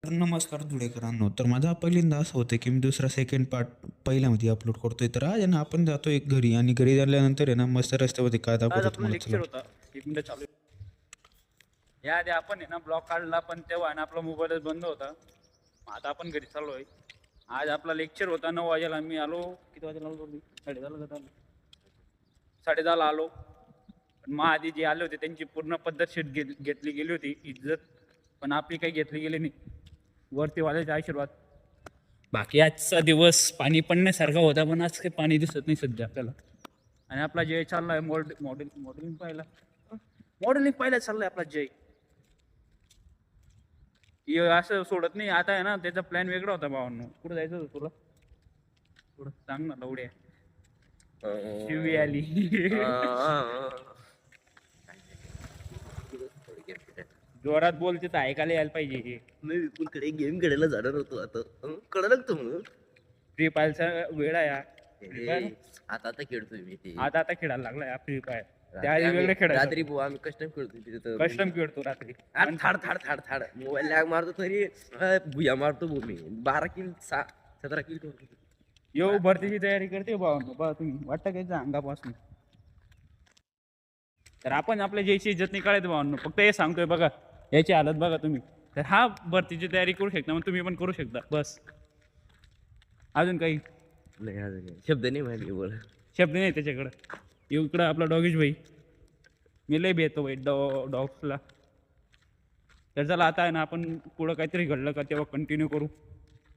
तर नमस्कार धुळेकरांनो. तर माझा पहिल्यांदा असं होतं की मी दुसरा सेकंड पार्ट पहिल्यामध्ये अपलोड करतोय. तर आज आहे ना आपण जातोय घरी आणि घरी गेल्यानंतर आहे ना मस्त रस्त्यामध्ये काय आज दाखवतो आपलं तुम्हाला चला. लेक्चर होता. एक मिनिट चालू आहे. याआधी आपण आहे ना ब्लॉग काढला, पण तेव्हा आहे ना आपला मोबाईलच बंद होता. आता आपण घरी चाललो आहे. आज आपला लेक्चर होता 9 वाजेला. मी आलो किती वाजेला आलो मी? 10:30 आलो. 10:30 आलो. पण मग आधी जे आले होते त्यांची पूर्ण पद्धतशीर घेतली गेली होती इज्जत, पण आपली काही घेतली गेली नाही. वरती वाल्याचा आशीर्वाद. बाकी आजचा दिवस पाणी पडण्यासारखा होता, पण आज काही पाणी दिसत नाही सध्या आपल्याला. आणि आपला जय चाललाय मॉडेलिंग पाहायला. मॉडेलिंग पाहायला चाललाय आपला जय. असं सोडत नाही आता आहे ना. त्याचा प्लॅन वेगळा होता भावांनो. कुठं जायचं होतं तुला? थोडं सांग ना लवड्या. शिवी आली. जोरात बोलते तर ऐकायला यायला पाहिजे. मी विपुलकडे गेम खेळायला जाणार होतो आता. कळलं का तुम्हाला? फ्री फायरचा वेळ आहे हा. Free Fire? आता आता खेळतोय मी ते. आता आता खेळायला लागलाय हा फ्री फायर. रात्री त्याआधी वेगळं आम्ही- खेळायचं. रात्री बुवा आम्ही कस्टम खेळतोय तिथं. कस्टम खेळतो रात्री. अरे थाड थाड थाड थाड मोबाईल लॅग मारतो तरी भुया मारतो भाऊ मी. 12 किल 17 किल ठेवतो. येऊ भरतीची तयारी करते भावांनो. बघा तुम्ही वाटतं घ्यायचं अंगापासून. तर आपण आपल्या जयची इज्जत नाही काढायचं भावांनो. फक्त हे सांगतोय बघा, याची हालत बघा तुम्ही. तर हा भरतीची तयारी करू शकता, मग तुम्ही पण करू शकता. बस अजून काही नाही अजून शब्द नाही माहिती बोल. शब्द नाही त्याच्याकडं. इकडं आपला डॉगेश भाई. मी लय भेटतो भाई डॉग्सला. तर चला आता आहे ना आपण पुढं काहीतरी घडलं का तेव्हा कंटिन्यू करू.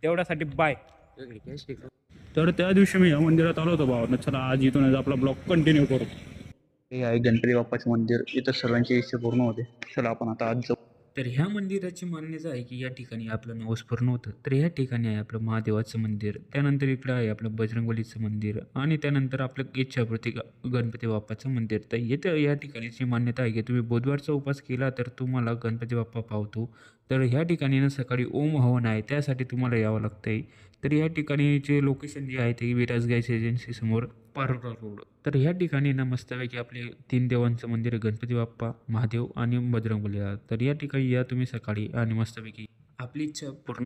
तेवढ्यासाठी बाय. तर त्या दिवशी मी या मंदिरात आलो होतो भावानं. चला आज इथून आपला ब्लॉग कंटिन्यू करू. हे आहे गणपती बाप्पाचे मंदिर. इथं सर्वांची इच्छा पूर्ण होते. चला आपण आता आज जाऊ. तर ह्या मंदिराची मान्यता आहे की या ठिकाणी आपलं नवस पूर्ण होतं. तर ह्या ठिकाणी आहे आपलं महादेवाचं मंदिर. त्यानंतर इकडं आहे आपलं बजरंगबलीचं मंदिर आणि त्यानंतर आपलं इच्छापूर्ती गणपती बाप्पाचं मंदिर. तर इथं या ठिकाणीची मान्यता आहे की तुम्ही बुधवारचा उपवास केला तर तुम्हाला गणपती बाप्पा पावतो. तर ह्या ठिकाणी ना सकाळी ओम हवन आहे, त्यासाठी तुम्हाला यावं लागतं आहे. तर या ठिकाणीचे लोकेशन जे आहे ते विराज गॅस एजन्सीसमोर पारोरा रोड. तर ह्या ठिकाणी ना मस्तपैकी आपले 3 देवांचं मंदिर आहे, गणपती बाप्पा, महादेव आणि बजरंगबली. तर या ठिकाणी या तुम्ही सकाळी आणि मस्तपैकी आपली इच्छा पूर्ण